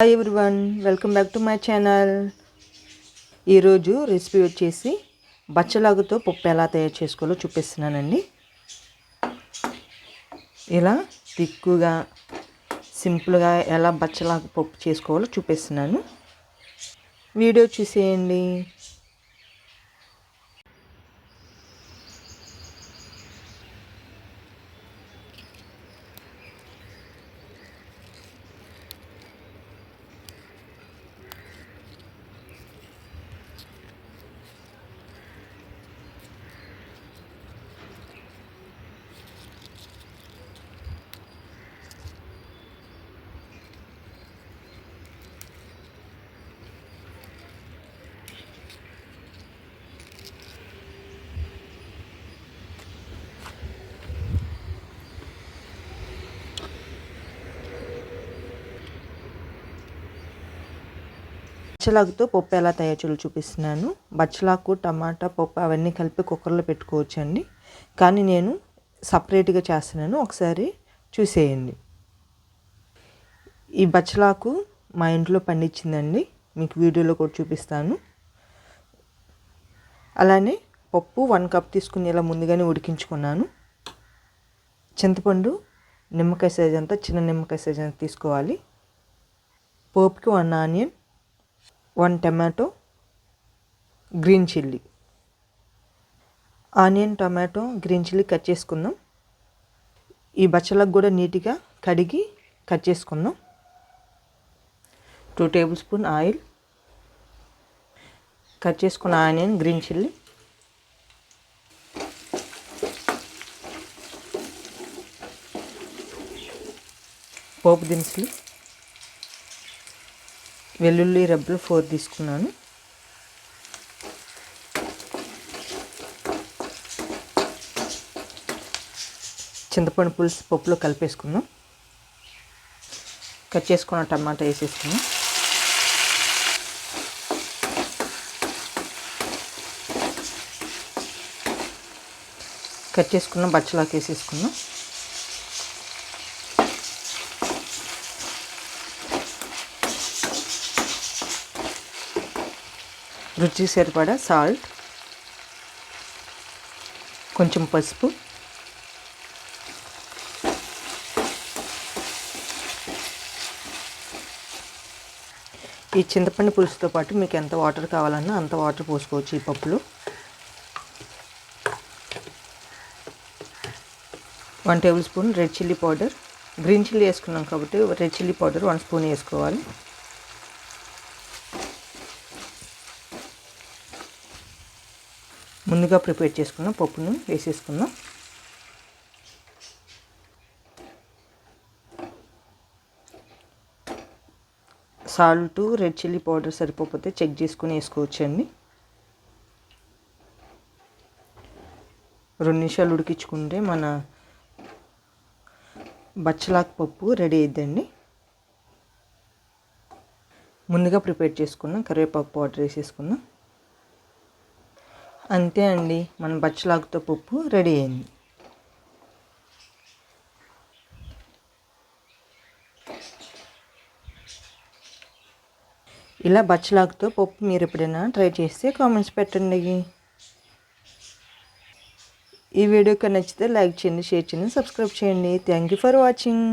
Hi everyone, welcome back to my channel. ఈరోజు recipe వచ్చేసి బచ్చలాగుతో పప్పు ఎలా తయారు చేసుకోవాలో చూపిస్తున్నానండి. ఇలా తిక్కుగా సింపుల్గా ఎలా బచ్చలాగు పప్పు చేసుకోవాలో చూపిస్తున్నాను. వీడియో చూసేయండి. బచ్చలాగుతో పప్పు ఎలా తయారు చేయాలో చూపిస్తున్నాను. బచ్చలాకు, టమాటా, పప్పు అవన్నీ కలిపి కుక్కర్లో పెట్టుకోవచ్చండి. కానీ నేను సపరేట్గా చేస్తున్నాను, ఒకసారి చూసేయండి. ఈ బచ్చలాకు మా ఇంట్లో పండించిందండి, మీకు వీడియోలో కూడా చూపిస్తాను. అలానే పప్పు 1 కప్ తీసుకుని ఇలా ముందుగానే ఉడికించుకున్నాను. చింతపండు నిమ్మకాయ సైజ్ అంతా, చిన్న నిమ్మకాయ సైజ్ అంతా తీసుకోవాలి. పోపుకి 1 onion, 1 tomato, green chilli. Onion, tomato, green chilli cut చేసుకుందాం. ఈ బచ్చలకు కూడా నీట్గా కడిగి కట్ చేసుకుందాం. 2 టేబుల్ స్పూన్ ఆయిల్, కట్ చేసుకున్న ఆనియన్, గ్రీన్ చిల్లీ, పోపు దినుసులు, వెల్లుల్లి రెబ్బలు 4 తీసుకున్నాను. చింతపండు పులుసు పప్పులో కలిపేసుకుందాం. కట్ చేసుకున్న టమాటా వేసేసుకుందాం. కట్ చేసుకున్న బచ్చలాకు వేసేసుకుందాం. రుచికి సరిపడా సాల్ట్, కొంచెం పసుపు, ఈ చింతపండు పులుసుతో పాటు మీకు ఎంత వాటర్ కావాలన్నా అంత వాటర్ పోసుకోవచ్చు ఈ పప్పులో. 1 table spoon red chilli powder, green chilli వేసుకున్నాం కాబట్టి రెడ్ చిల్లీ పౌడర్ 1 స్పూన్ వేసుకోవాలి. ముందుగా ప్రిపేర్ చేసుకున్న పప్పును వేసేసుకుందాం. సాల్ట్, రెడ్ చిల్లీ పౌడర్ సరిపోతే చెక్ చేసుకుని వేసుకోవచ్చండి. 2 నిమిషాలు ఉడికించుకుంటే మన బచ్చలాకు పప్పు రెడీ అయిద్దండి. ముందుగా ప్రిపేర్ చేసుకున్న కరివేపాకు పౌడర్ వేసేసుకుందాం. అంతే అండి, మన బచ్చలాకుతో పప్పు రెడీ అయింది. ఇలా బచ్చలాకుతో పప్పు మీరు ఎప్పుడైనా ట్రై చేస్తే కామెంట్స్ పెట్టండి. ఈ వీడియోకి నచ్చితే లైక్ చేయండి, షేర్ చేయండి, సబ్స్క్రైబ్ చేయండి. Thank you for watching.